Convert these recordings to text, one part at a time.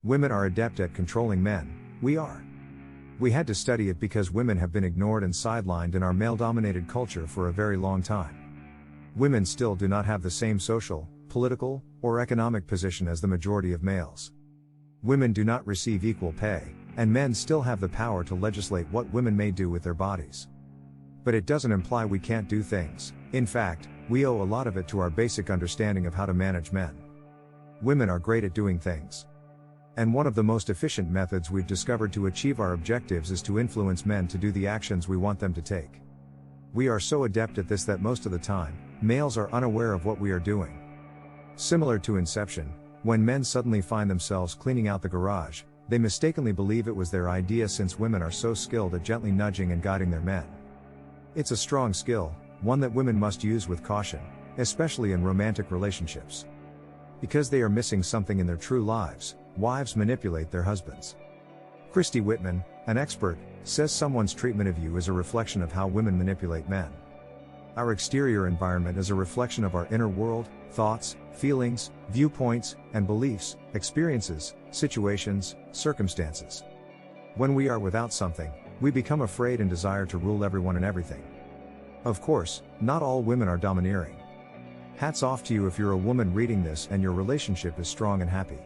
Women are adept at controlling men, we are. We had to study it because women have been ignored and sidelined in our male-dominated culture for a very long time. Women still do not have the same social, political, or economic position as the majority of males. Women do not receive equal pay, and men still have the power to legislate what women may do with their bodies. But it doesn't imply we can't do things. In fact, we owe a lot of it to our basic understanding of how to manage men. Women are great at doing things. And one of the most efficient methods we've discovered to achieve our objectives is to influence men to do the actions we want them to take. We are so adept at this that most of the time, males are unaware of what we are doing. Similar to Inception, when men suddenly find themselves cleaning out the garage, they mistakenly believe it was their idea since women are so skilled at gently nudging and guiding their men. It's a strong skill, one that women must use with caution, especially in romantic relationships. Because they are missing something in their true lives, wives manipulate their husbands. Christy Whitman, an expert, says someone's treatment of you is a reflection of how women manipulate men. Our exterior environment is a reflection of our inner world, thoughts, feelings, viewpoints, and beliefs, experiences, situations, circumstances. When we are without something, we become afraid and desire to rule everyone and everything. Of course, not all women are domineering. Hats off to you if you're a woman reading this and your relationship is strong and happy.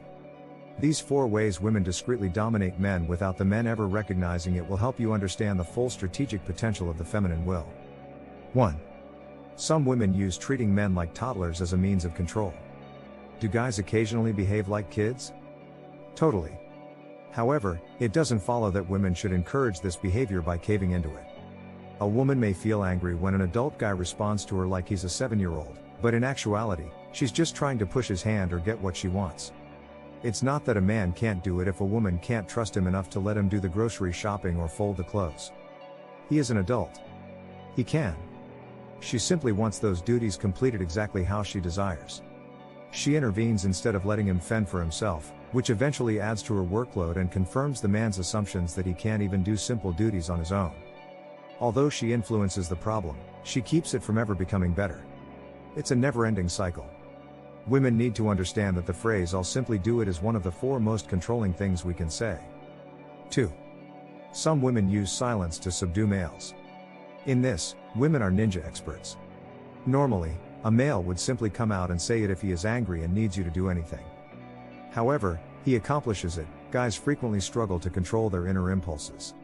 These 4 ways women discreetly dominate men without the men ever recognizing it will help you understand the full strategic potential of the feminine will. 1. Some women use treating men like toddlers as a means of control. Do guys occasionally behave like kids? Totally. However, it doesn't follow that women should encourage this behavior by caving into it. A woman may feel angry when an adult guy responds to her like he's a 7-year-old, but in actuality, she's just trying to push his hand or get what she wants. It's not that a man can't do it if a woman can't trust him enough to let him do the grocery shopping or fold the clothes. He is an adult. He can. She simply wants those duties completed exactly how she desires. She intervenes instead of letting him fend for himself, which eventually adds to her workload and confirms the man's assumptions that he can't even do simple duties on his own. Although she influences the problem, she keeps it from ever becoming better. It's a never-ending cycle. Women need to understand that the phrase "I'll simply do it" is one of the 4 most controlling things we can say. 2. Some women use silence to subdue males. In this, women are ninja experts. Normally, a male would simply come out and say it if he is angry and needs you to do anything. However, he accomplishes it. Guys frequently struggle to control their inner impulses.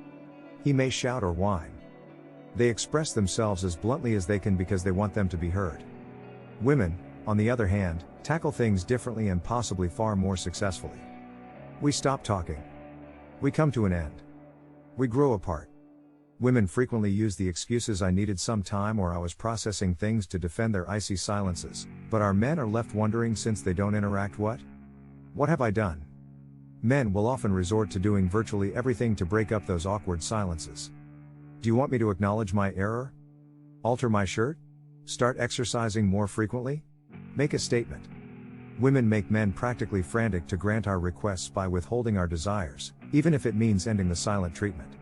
He may shout or whine. They express themselves as bluntly as they can because they want them to be heard. Women, on the other hand, tackle things differently and possibly far more successfully. We stop talking. We come to an end. We grow apart. Women frequently use the excuses "I needed some time" or "I was processing things" to defend their icy silences, but our men are left wondering since they don't interact. What have I done? Men will often resort to doing virtually everything to break up those awkward silences. Do you want me to acknowledge my error? Alter my shirt? Start exercising more frequently? Make a statement. Women make men practically frantic to grant our requests by withholding our desires, even if it means ending the silent treatment.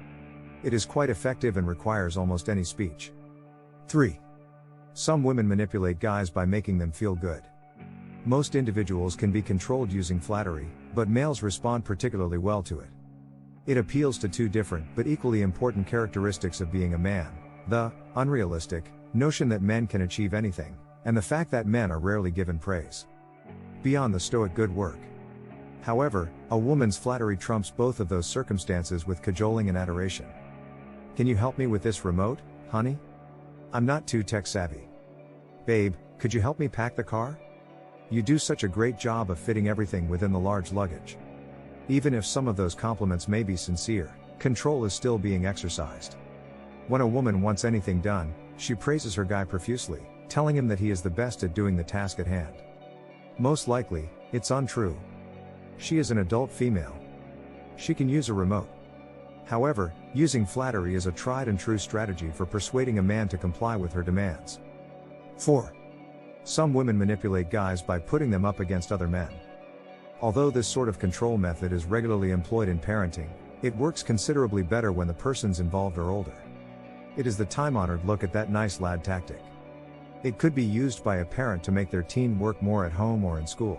It is quite effective and requires almost any speech. 3. Some women manipulate guys by making them feel good. Most individuals can be controlled using flattery, but males respond particularly well to it. It appeals to 2 different but equally important characteristics of being a man: the unrealistic notion that men can achieve anything, and the fact that men are rarely given praise beyond the stoic good work. However, a woman's flattery trumps both of those circumstances with cajoling and adoration. "Can you help me with this remote, honey? I'm not too tech savvy." "Babe, could you help me pack the car? You do such a great job of fitting everything within the large luggage." Even if some of those compliments may be sincere, control is still being exercised. When a woman wants anything done, she praises her guy profusely, telling him that he is the best at doing the task at hand. Most likely, it's untrue. She is an adult female. She can use a remote. However, using flattery is a tried and true strategy for persuading a man to comply with her demands. 4. Some women manipulate guys by putting them up against other men. Although this sort of control method is regularly employed in parenting, it works considerably better when the persons involved are older. It is the time-honored "look at that nice lad" tactic. It could be used by a parent to make their teen work more at home or in school.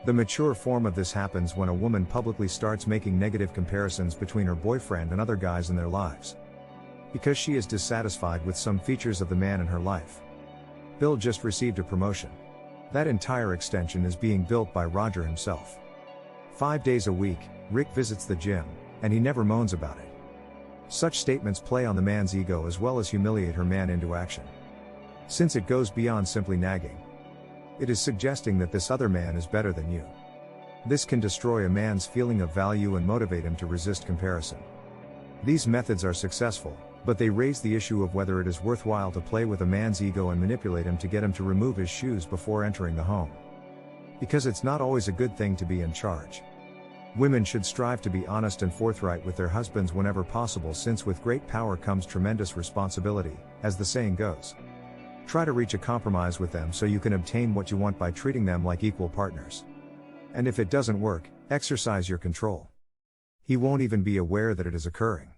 The mature form of this happens when a woman publicly starts making negative comparisons between her boyfriend and other guys in their lives. Because she is dissatisfied with some features of the man in her life. Bill just received a promotion. That entire extension is being built by Roger himself. 5 days a week, Rick visits the gym, and he never moans about it. Such statements play on the man's ego as well as humiliate her man into action. Since it goes beyond simply nagging. It is suggesting that this other man is better than you. This can destroy a man's feeling of value and motivate him to resist comparison. These methods are successful, but they raise the issue of whether it is worthwhile to play with a man's ego and manipulate him to get him to remove his shoes before entering the home. Because it's not always a good thing to be in charge. Women should strive to be honest and forthright with their husbands whenever possible, since with great power comes tremendous responsibility, as the saying goes. Try to reach a compromise with them so you can obtain what you want by treating them like equal partners. And if it doesn't work, exercise your control. He won't even be aware that it is occurring.